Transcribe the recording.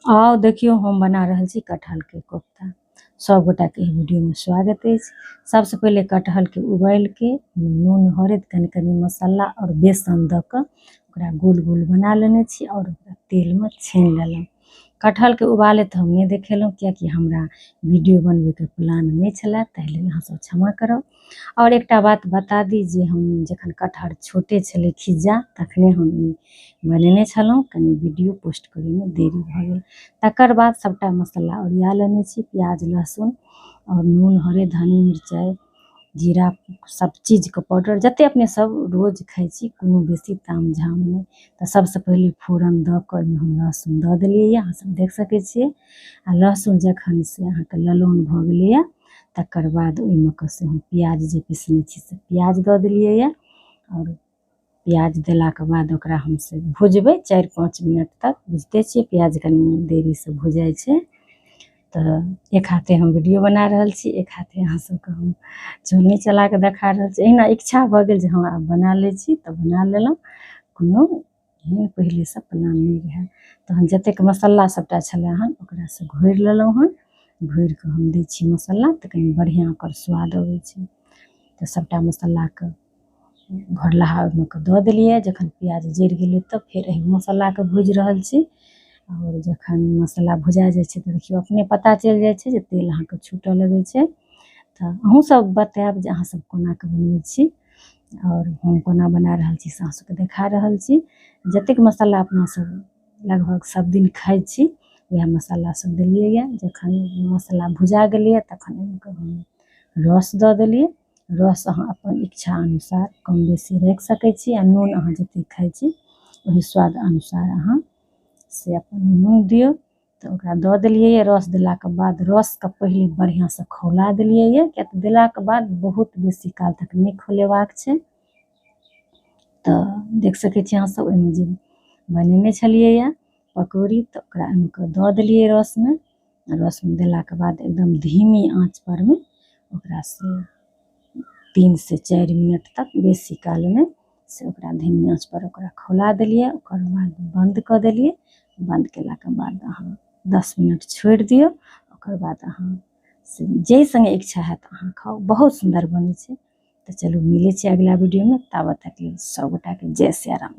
आओ देखियो हम बना रहल छी कटहल के कोफ्ता। सब गोटा के एहि वीडियो में स्वागत है। सबसे पहले कटहल के उबाल के नून हरद कनी मसाला और बेसन द के ओकरा गोल गोल बना लेने छी और तेल में छानि लेलहुँ। कटहल के उबाले तो हम नहीं देखेलहुँ कियाकि हमरा वीडियो बनबे के प्लान नहीं छला, ताहि अहाँ सब क्षमा करब। और एकटा बात बता दी जे हम जखन कटहर छोटे छलै खिज्जा तखने हम बनेने छलहुँ, कनी वीडियो पोस्ट करे में देरी भ गेल। तकर बाद सबटा मसाला ओरिया लेने छी, प्याज लहसुन और नून हरद धनी मिरचाई जीरा सब चीज के पाउडर जते अपने सब रोज खाई छी, कोनो बेसी ताम झाम नहीं। तो सबसे पहले फोरन द के हम लहसुन द देलिए, अहाँ सब देख सकै छियै। आ लहसुन जखन से अहाँ के ललौन भ गेलै तकर बाद ओइमे के से हम प्याज जे पीसने छी से प्याज द देलिए और प्याज देला के बाद ओकरा हम से भुजबै 4-5 मिनट तक। बुझते छियै प्याज कनी देरी से भुजाई छै। तो एक हाथे हम वीडियो बना रहल छी, एक हाथे अहाँ सबके हम चलनी चला के देखा रहल छी। एहिना इच्छा भ गेल जे हम आब बना लै छी तो बना लेलहुँ, कोनो एहन पहिले से प्लान नहीं रहे। तहन जतेक मसाला सबटा छलै हन ओकरा से घोरि लेलहुँ हन, घोरि के हम दै छी मसाला तो कनी बढ़िया ओकर स्वाद अबै छै। तो सबटा मसाला के घोरलाहा ओहिमे के दऽ देलिए। जखन प्याज जरि गेलै तब फेर एहि मसाला के भूजि रहल छी और जखन मसाला भुजा जाइ छै तो देखियो अपने पता चलि जाइ छै जे तेल अहाँ के छूटऽ लगै छै। तो अहूँ सब बतायब जे अहाँ सब कोना के बनबै छी और हम कोना बना रहल छी से अहाँ सबके देखा रहल छी। जतेक मसाला अपना सब लगभग सब दिन खाई छी वह मसाला सब देलिए। जखन मसाला भुजा गेलै तखन ओहिमे हम रस दऽ देलिए। रस अहाँ अपन इच्छा अनुसार कम बेसी राखि सकै छी आ नून अहाँ जतेक खाई छी वही स्वाद अनुसार अहाँ से अपन नून दियौ। तो ओकरा दऽ देलिए। रस देला के बाद रस के पहले बढ़िया से खौला देलिए, किया तऽ देला के बाद बहुत बेसी काल तक नहीं खौलेबाक छै। तो देख सकै छी अहाँ सब ओहिमे जे बनेने छलिए पकौड़ी तो ओकरा ओहिमे के दऽ देलिए रस में। रस में देला के बाद एकदम धीमी आँच पर में ओकरा से 3 से 4 मिनट तक बेसी काल में से ओकरा धीमी आँच पर ओकरा खौला देलिए। ओकर बाद बंद कर देलिए। बंद केला के बाद अहाँ 10 मिनट छोड़ि दियौ। ओकर बाद अहाँ से जे संगे इच्छा हैत अहाँ खाउ, बहुत सुंदर बनै छै। तो चलू मिलै छै अगला वीडियो में, ताबत तक लेल सब गोटा के जय सिया राम।